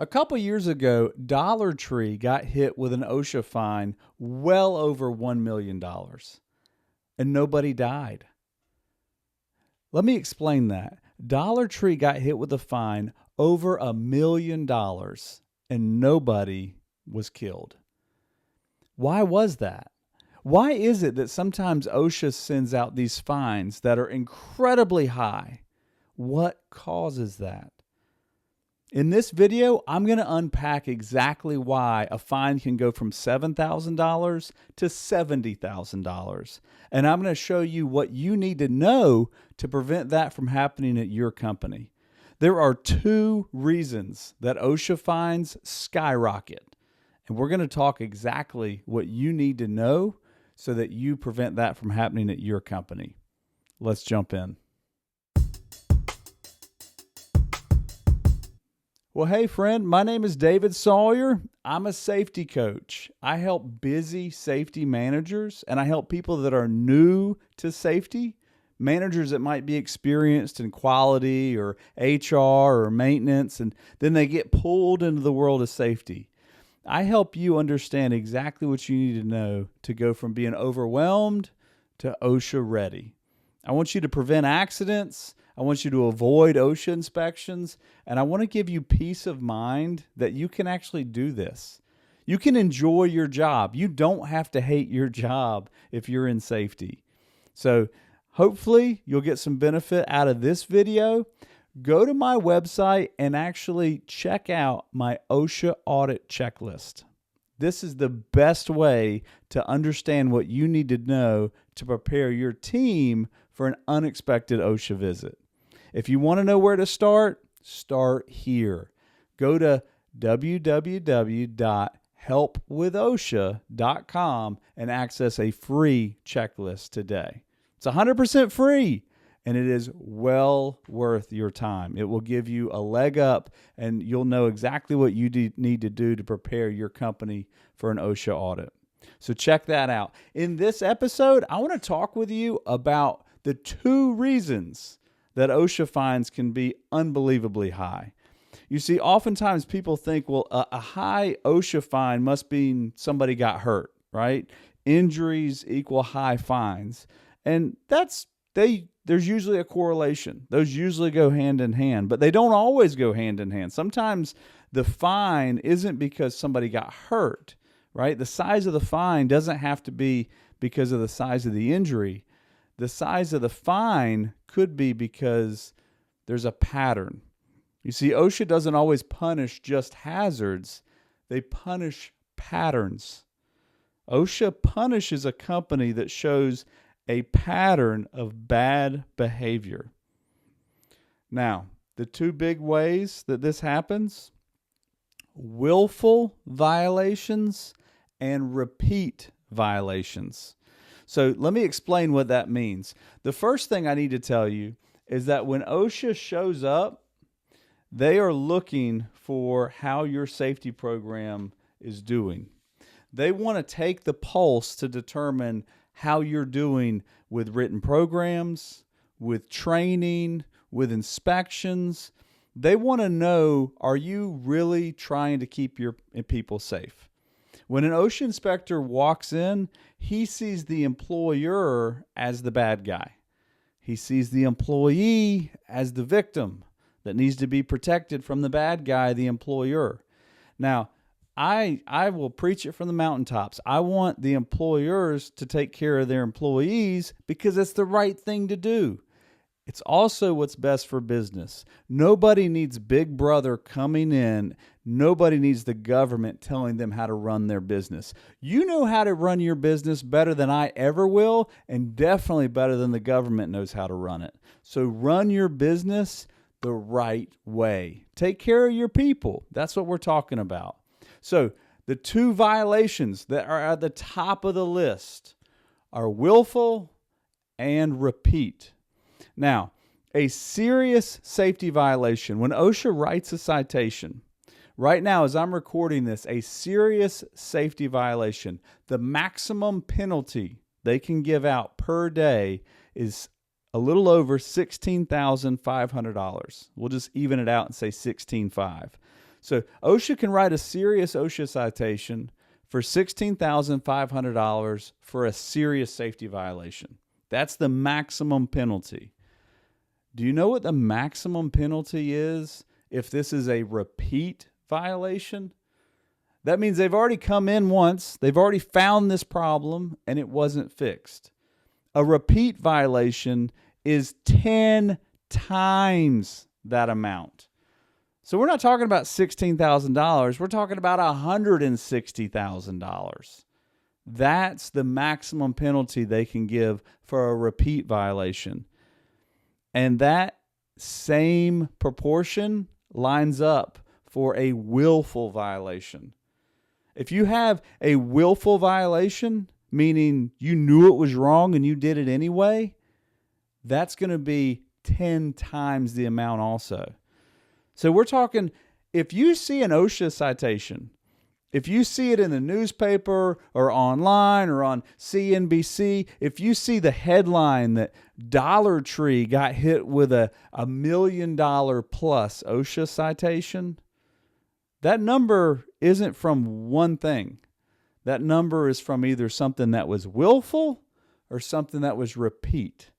A couple years ago, Dollar Tree got hit with an OSHA fine well over $1 million, and nobody died. Let me explain that. Dollar Tree got hit with a fine over $1 million, and nobody was killed. Why was that? Why is it that sometimes OSHA sends out these fines that are incredibly high? What causes that? In this video, I'm going to unpack exactly why a fine can go from $7,000 to $70,000. And I'm going to show you what you need to know to prevent that from happening at your company. There are two reasons that OSHA fines skyrocket. And we're going to talk exactly what you need to know so that you prevent that from happening at your company. Let's jump in. Well, hey friend, my name is David Sawyer. I'm a safety coach. I help busy safety managers and I help people that are new to safety, managers that might be experienced in quality or HR or maintenance, and then they get pulled into the world of safety. I help you understand exactly what you need to know to go from being overwhelmed to OSHA ready. I want you to prevent accidents. I want you to avoid OSHA inspections, and I want to give you peace of mind that you can actually do this. You can enjoy your job. You don't have to hate your job if you're in safety. So hopefully you'll get some benefit out of this video. Go to my website and actually check out my OSHA audit checklist. This is the best way to understand what you need to know to prepare your team for an unexpected OSHA visit. If you want to know where to start here. Go to www.helpwithosha.com and access a free checklist today. It's 100% free, and it is well worth your time. It will give you a leg up, and you'll know exactly what you need to do to prepare your company for an OSHA audit. So check that out. In this episode, I want to talk with you about the two reasons that OSHA fines can be unbelievably high. You see, oftentimes people think, well, a high OSHA fine must mean somebody got hurt, right? Injuries equal high fines. And there's usually a correlation. Those usually go hand in hand, but they don't always go hand in hand. Sometimes the fine isn't because somebody got hurt, right? The size of the fine doesn't have to be because of the size of the injury. The size of the fine could be because there's a pattern. You see, OSHA doesn't always punish just hazards. They punish patterns. OSHA punishes a company that shows a pattern of bad behavior. Now, the two big ways that this happens: willful violations and repeat violations. So let me explain what that means. The first thing I need to tell you is that when OSHA shows up, they are looking for how your safety program is doing. They want to take the pulse to determine how you're doing with written programs, with training, with inspections. They want to know, are you really trying to keep your people safe? When an OSHA inspector walks in, he sees the employer as the bad guy. He sees the employee as the victim that needs to be protected from the bad guy, the employer. Now, I will preach it from the mountaintops. I want the employers to take care of their employees because it's the right thing to do. It's also what's best for business. Nobody needs Big Brother coming in. Nobody needs the government telling them how to run their business. You know how to run your business better than I ever will, and definitely better than the government knows how to run it. So run your business the right way. Take care of your people. That's what we're talking about. So the two violations that are at the top of the list are willful and repeat. Now, a serious safety violation, when OSHA writes a citation, right now as I'm recording this, a serious safety violation, the maximum penalty they can give out per day is a little over $16,500. We'll just even it out and say $16,500. So OSHA can write a serious OSHA citation for $16,500 for a serious safety violation. That's the maximum penalty. Do you know what the maximum penalty is if this is a repeat violation? That means they've already come in once, they've already found this problem, and it wasn't fixed. A repeat violation is 10 times that amount. So we're not talking about $16,000. We're talking about $160,000. That's the maximum penalty they can give for a repeat violation. And that same proportion lines up for a willful violation. If you have a willful violation, meaning you knew it was wrong and you did it anyway, that's going to be 10 times the amount also. So we're talking, if you see an OSHA citation, if you see it in the newspaper or online or on CNBC, if you see the headline that Dollar Tree got hit with a $1 million plus OSHA citation, that number isn't from one thing. That number is from either something that was willful or something that was repeat.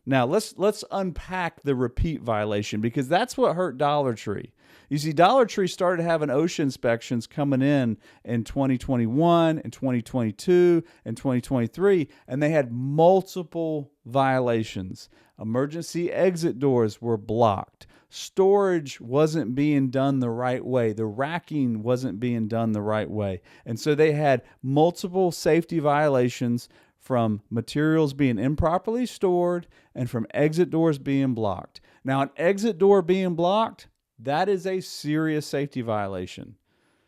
Now, let's unpack the repeat violation, because that's what hurt Dollar Tree. You see, Dollar Tree started having OSHA inspections coming in 2021 and 2022 and 2023, and they had multiple violations. Emergency exit doors were blocked. Storage wasn't being done the right way. The racking wasn't being done the right way. And so they had multiple safety violations from materials being improperly stored and from exit doors being blocked. Now, an exit door being blocked, that is a serious safety violation.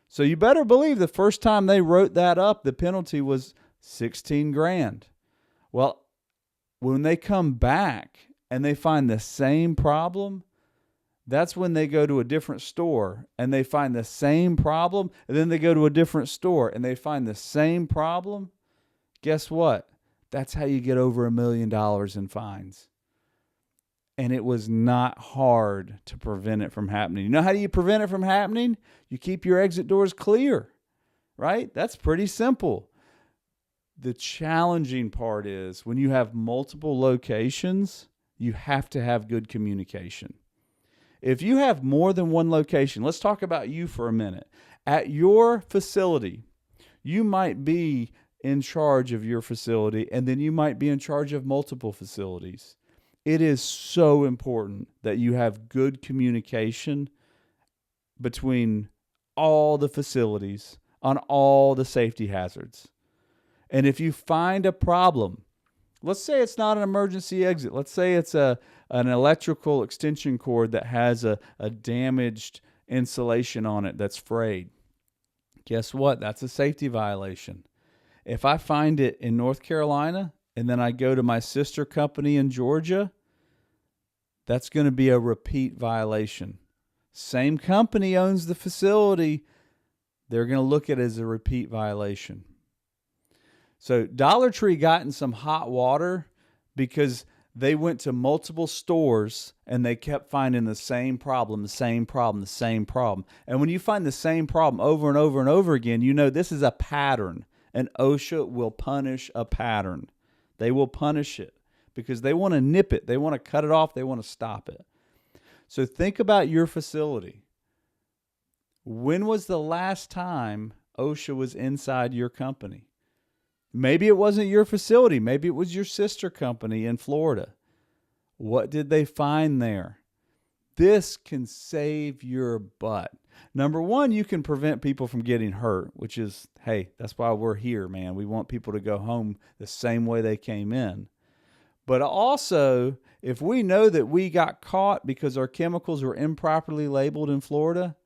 So you better believe the first time they wrote that up, the penalty was $16,000. Well, when they come back and they find the same problem, that's when they go to a different store and they find the same problem, and then they go to a different store and they find the same problem. Guess what? That's how you get over $1 million in fines. And it was not hard to prevent it from happening. You know how do you prevent it from happening? You keep your exit doors clear, right? That's pretty simple. The challenging part is when you have multiple locations, you have to have good communication. If you have more than one location, let's talk about you for a minute. At your facility, you might be in charge of your facility, and then you might be in charge of multiple facilities. It is so important that you have good communication between all the facilities on all the safety hazards. And if you find a problem, let's say it's not an emergency exit. Let's say it's an electrical extension cord that has a damaged insulation on it that's frayed. Guess what? That's a safety violation. If I find it in North Carolina and then I go to my sister company in Georgia, that's going to be a repeat violation. Same company owns the facility. They're going to look at it as a repeat violation. So Dollar Tree got in some hot water because they went to multiple stores and they kept finding the same problem. And when you find the same problem over and over and over again, you know this is a pattern. And OSHA will punish a pattern. They will punish it because they want to nip it. They want to cut it off. They want to stop it. So think about your facility. When was the last time OSHA was inside your company? Maybe it wasn't your facility. Maybe it was your sister company in Florida. What did they find there? This can save your butt. Number one, you can prevent people from getting hurt, which is, hey, that's why we're here, man. We want people to go home the same way they came in. But also, if we know that we got caught because our chemicals were improperly labeled in Florida,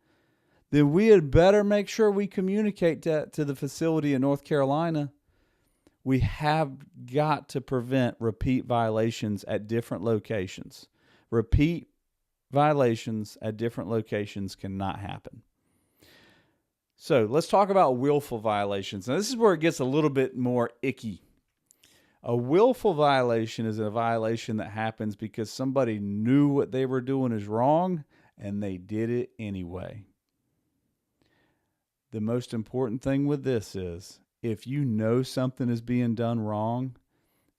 then we had better make sure we communicate that to the facility in North Carolina. We have got to prevent repeat violations at different locations. Repeat violations at different locations cannot happen. So let's talk about willful violations. Now, this is where it gets a little bit more icky. A willful violation is a violation that happens because somebody knew what they were doing is wrong and they did it anyway. The most important thing with this is if you know something is being done wrong,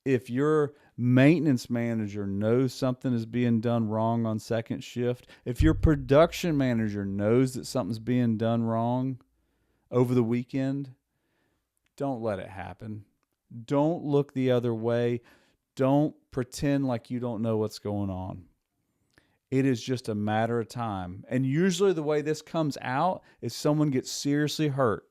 if your maintenance manager knows something is being done wrong on second shift, if your production manager knows that something's being done wrong over the weekend, don't let it happen. Don't look the other way. Don't pretend like you don't know what's going on. It is just a matter of time. And usually the way this comes out is someone gets seriously hurt.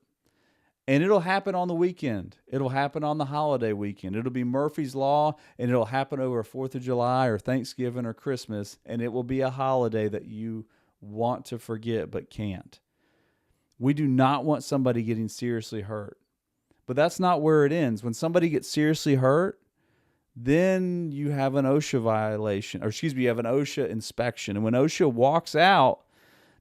And it'll happen on the weekend. It'll happen on the holiday weekend. It'll be Murphy's Law, and it'll happen over 4th of July or Thanksgiving or Christmas, and it will be a holiday that you want to forget but can't. We do not want somebody getting seriously hurt. But that's not where it ends. When somebody gets seriously hurt, then you have an OSHA violation, you have an OSHA inspection. And when OSHA walks out,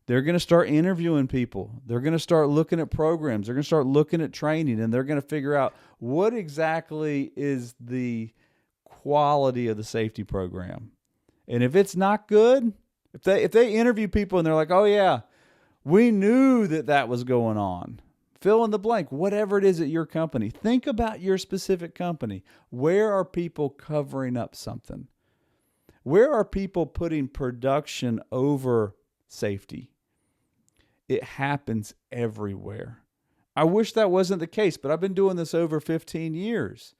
they're going to start interviewing people. They're going to start looking at programs. They're going to start looking at training, and they're going to figure out what exactly is the quality of the safety program. And if it's not good, if they interview people and they're like, oh yeah, we knew that was going on. Fill in the blank, whatever it is at your company. Think about your specific company. Where are people covering up something? Where are people putting production over safety? It happens everywhere. I wish that wasn't the case, but I've been doing this over 15 years.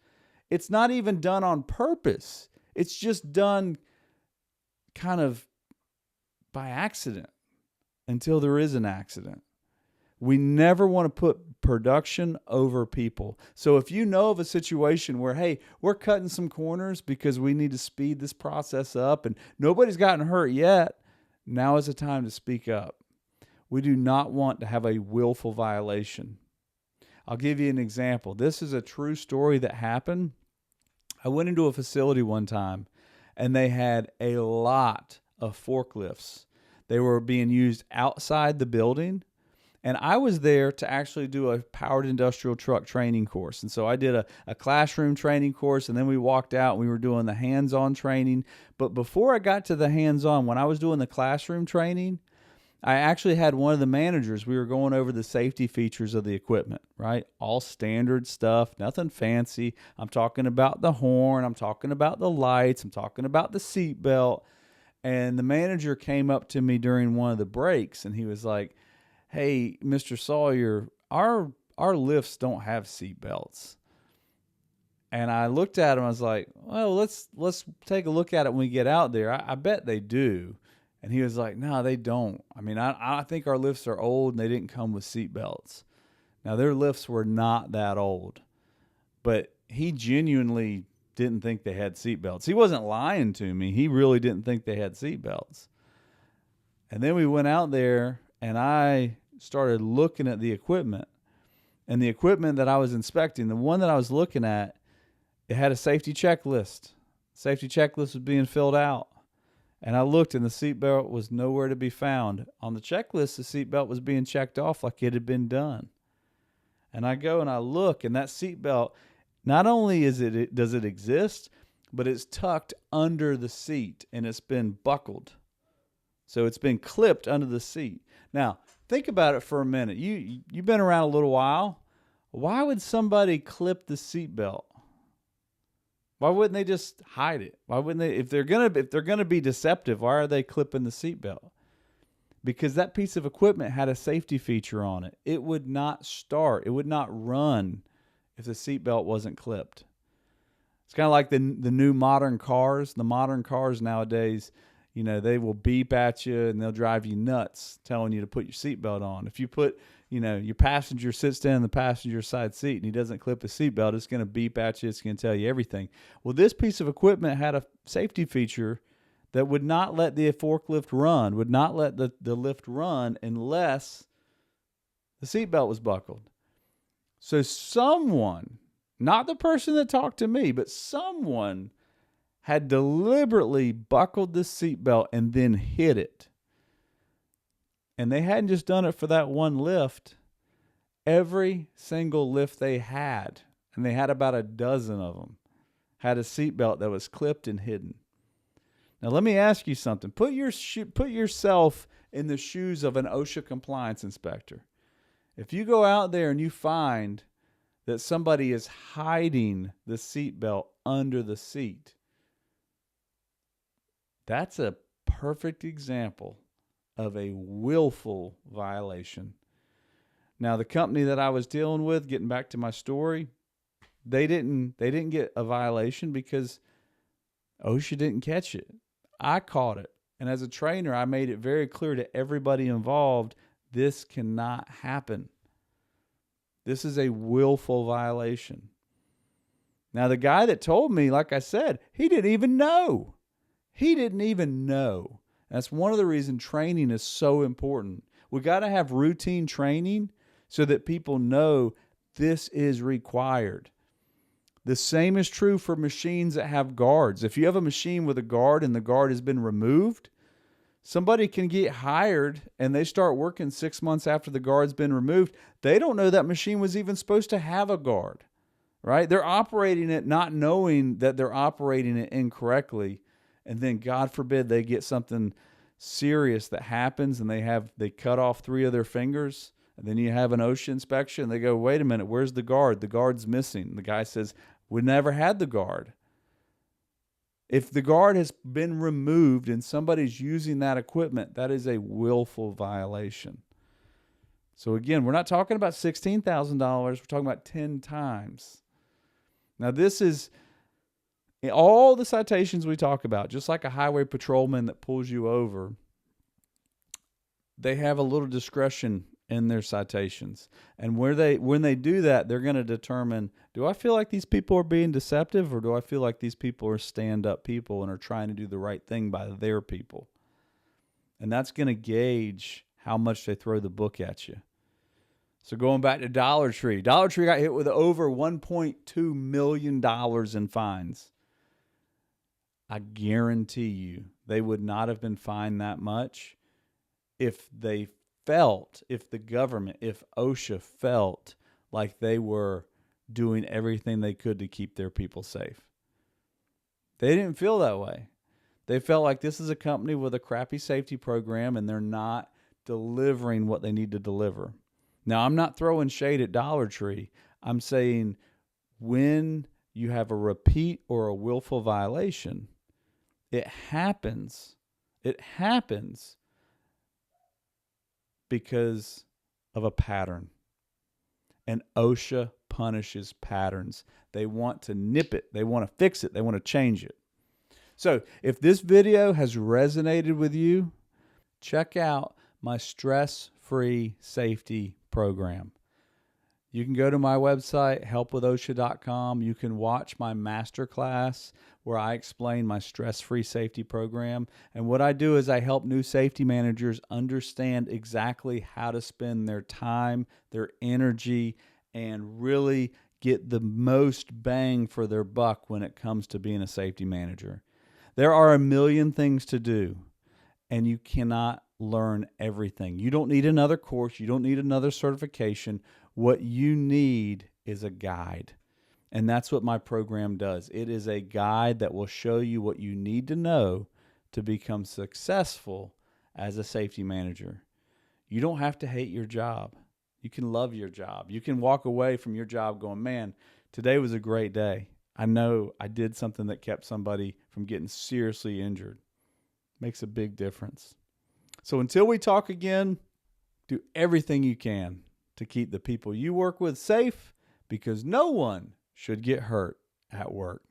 It's not even done on purpose. It's just done kind of by accident until there is an accident. We never want to put production over people. So if you know of a situation where, hey, we're cutting some corners because we need to speed this process up and nobody's gotten hurt yet, now is the time to speak up. We do not want to have a willful violation. I'll give you an example. This is a true story that happened. I went into a facility one time and they had a lot of forklifts. They were being used outside the building. And I was there to actually do a powered industrial truck training course. And so I did a classroom training course, and then we walked out and we were doing the hands-on training. But before I got to the hands-on, when I was doing the classroom training, I actually had one of the managers. We were going over the safety features of the equipment, right? All standard stuff, nothing fancy. I'm talking about the horn. I'm talking about the lights. I'm talking about the seat belt. And the manager came up to me during one of the breaks, and he was like, hey, Mr. Sawyer, our lifts don't have seat belts. And I looked at him. I was like, well, let's take a look at it when we get out there. I bet they do. And he was like, no, they don't. I mean, I think our lifts are old and they didn't come with seat belts. Now, their lifts were not that old, but he genuinely didn't think they had seat belts. He wasn't lying to me. He really didn't think they had seat belts. And then we went out there and I started looking at the equipment. And the equipment that I was inspecting, the one that I was looking at, it had a safety checklist. Safety checklist was being filled out. And I looked and the seatbelt was nowhere to be found. On the checklist, the seatbelt was being checked off like it had been done. And I go and I look, and that seatbelt, not only does it exist, but it's tucked under the seat and it's been buckled. So it's been clipped under the seat. Now, think about it for a minute. You've been around a little while. Why would somebody clip the seatbelt? Why wouldn't they just hide it? Why wouldn't they? If they're gonna be deceptive, why are they clipping the seatbelt? Because that piece of equipment had a safety feature on it. It would not start. It would not run if the seatbelt wasn't clipped. It's kind of like the new modern cars. The modern cars nowadays, you know, they will beep at you and they'll drive you nuts telling you to put your seatbelt on. If you put, you know, your passenger sits down in the passenger side seat and he doesn't clip his seatbelt, it's going to beep at you. It's going to tell you everything. Well, this piece of equipment had a safety feature that would not let the forklift run, would not let the lift run unless the seatbelt was buckled. So someone, not the person that talked to me, but someone had deliberately buckled the seatbelt and then hid it. And they hadn't just done it for that one lift. Every single lift they had, and they had about a dozen of them, had a seatbelt that was clipped and hidden. Now, let me ask you something. Put yourself in the shoes of an OSHA compliance inspector. If you go out there and you find that somebody is hiding the seatbelt under the seat, that's a perfect example of a willful violation. Now, the company that I was dealing with, getting back to my story, they didn't get a violation because OSHA didn't catch it. I caught it. And as a trainer, I made it very clear to everybody involved, this cannot happen. This is a willful violation. Now, the guy that told me, like I said, he didn't even know. He didn't even know. That's one of the reasons training is so important. We got to have routine training so that people know this is required. The same is true for machines that have guards. If you have a machine with a guard and the guard has been removed, somebody can get hired and they start working 6 months after the guard's been removed. They don't know that machine was even supposed to have a guard, right? They're operating it not knowing that they're operating it incorrectly. And then God forbid they get something serious that happens and they cut off 3 of their fingers. And then you have an OSHA inspection. They go, wait a minute, where's the guard? The guard's missing. The guy says, we never had the guard. If the guard has been removed and somebody's using that equipment, that is a willful violation. So again, we're not talking about $16,000. We're talking about 10 times. Now this is all the citations we talk about, just like a highway patrolman that pulls you over. They have a little discretion in their citations. And when they do that, they're going to determine, do I feel like these people are being deceptive, or do I feel like these people are stand-up people and are trying to do the right thing by their people? And that's going to gauge how much they throw the book at you. So going back to Dollar Tree. Dollar Tree got hit with over $1.2 million in fines. I guarantee you they would not have been fined that much if the government, if OSHA felt like they were doing everything they could to keep their people safe. They didn't feel that way. They felt like this is a company with a crappy safety program and they're not delivering what they need to deliver. Now, I'm not throwing shade at Dollar Tree. I'm saying when you have a repeat or a willful violation, it happens because of a pattern. And OSHA punishes patterns. They want to nip it. They want to fix it. They want to change it. So if this video has resonated with you, check out my stress-free safety program. You can go to my website, helpwithosha.com. You can watch my masterclass where I explain my stress-free safety program. And what I do is I help new safety managers understand exactly how to spend their time, their energy, and really get the most bang for their buck when it comes to being a safety manager. There are a million things to do, and you cannot learn everything. You don't need another course. You don't need another certification. What you need is a guide. And that's what my program does. It is a guide that will show you what you need to know to become successful as a safety manager. You don't have to hate your job. You can love your job. You can walk away from your job going, man, today was a great day. I know I did something that kept somebody from getting seriously injured. Makes a big difference. So until we talk again, do everything you can to keep the people you work with safe, because no one should get hurt at work.